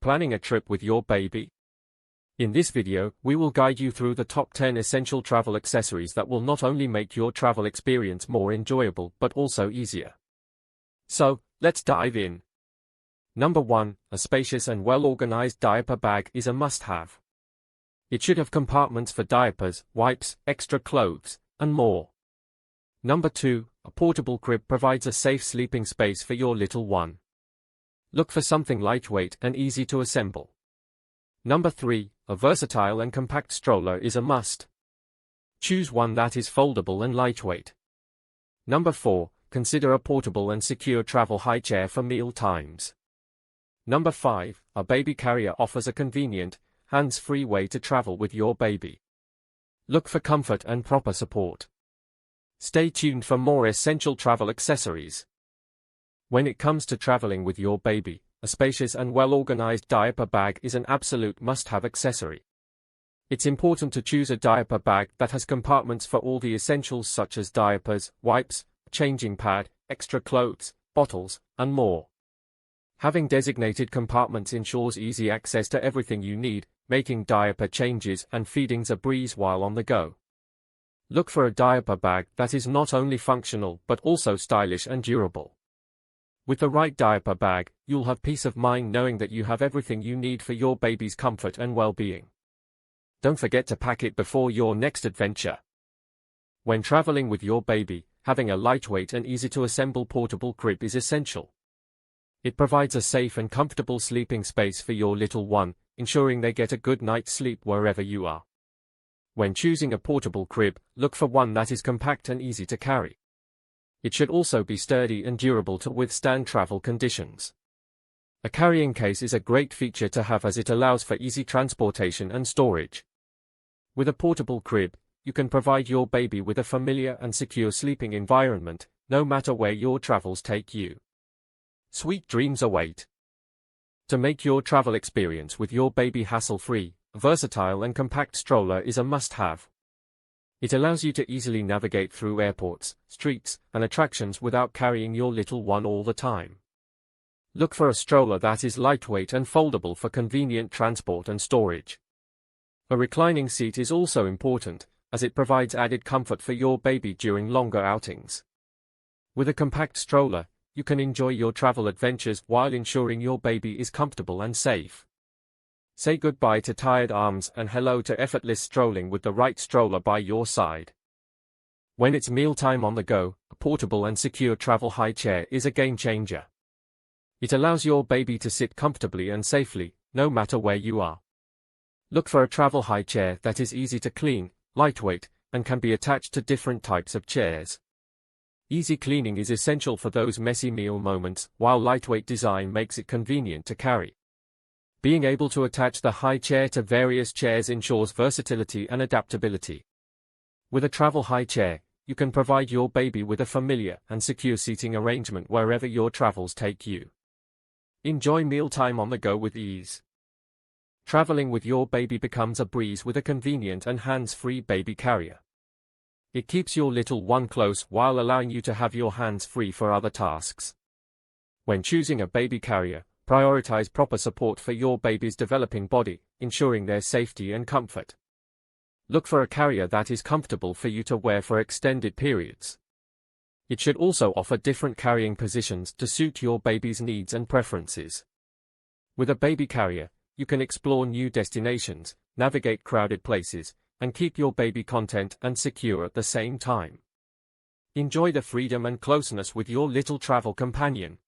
Planning a trip with your baby? In this video, we will guide you through the top 10 essential travel accessories that will not only make your travel experience more enjoyable but also easier. So, let's dive in. Number 1, a spacious and well-organized diaper bag is a must-have. It should have compartments for diapers, wipes, extra clothes, and more. Number 2, a portable crib provides a safe sleeping space for your little one. Look for something lightweight and easy to assemble. Number 3, a versatile and compact stroller is a must. Choose one that is foldable and lightweight. Number 4, consider a portable and secure travel high chair for meal times. Number 5, a baby carrier offers a convenient, hands-free way to travel with your baby. Look for comfort and proper support. Stay tuned for more essential travel accessories. When it comes to traveling with your baby, a spacious and well-organized diaper bag is an absolute must-have accessory. It's important to choose a diaper bag that has compartments for all the essentials such as diapers, wipes, changing pad, extra clothes, bottles, and more. Having designated compartments ensures easy access to everything you need, making diaper changes and feedings a breeze while on the go. Look for a diaper bag that is not only functional but also stylish and durable. With the right diaper bag, you'll have peace of mind knowing that you have everything you need for your baby's comfort and well-being. Don't forget to pack it before your next adventure. When traveling with your baby, having a lightweight and easy-to-assemble portable crib is essential. It provides a safe and comfortable sleeping space for your little one, ensuring they get a good night's sleep wherever you are. When choosing a portable crib, look for one that is compact and easy to carry. It should also be sturdy and durable to withstand travel conditions. A carrying case is a great feature to have as it allows for easy transportation and storage. With a portable crib, you can provide your baby with a familiar and secure sleeping environment, no matter where your travels take you. Sweet dreams await. To make your travel experience with your baby hassle-free, a versatile and compact stroller is a must-have. It allows you to easily navigate through airports, streets, and attractions without carrying your little one all the time. Look for a stroller that is lightweight and foldable for convenient transport and storage. A reclining seat is also important, as it provides added comfort for your baby during longer outings. With a compact stroller, you can enjoy your travel adventures while ensuring your baby is comfortable and safe. Say goodbye to tired arms and hello to effortless strolling with the right stroller by your side. When it's mealtime on the go, a portable and secure travel high chair is a game changer. It allows your baby to sit comfortably and safely, no matter where you are. Look for a travel high chair that is easy to clean, lightweight, and can be attached to different types of chairs. Easy cleaning is essential for those messy meal moments, while lightweight design makes it convenient to carry. Being able to attach the high chair to various chairs ensures versatility and adaptability. With a travel high chair, you can provide your baby with a familiar and secure seating arrangement wherever your travels take you. Enjoy mealtime on the go with ease. Traveling with your baby becomes a breeze with a convenient and hands-free baby carrier. It keeps your little one close while allowing you to have your hands free for other tasks. When choosing a baby carrier, prioritize proper support for your baby's developing body, ensuring their safety and comfort. Look for a carrier that is comfortable for you to wear for extended periods. It should also offer different carrying positions to suit your baby's needs and preferences. With a baby carrier, you can explore new destinations, navigate crowded places, and keep your baby content and secure at the same time. Enjoy the freedom and closeness with your little travel companion.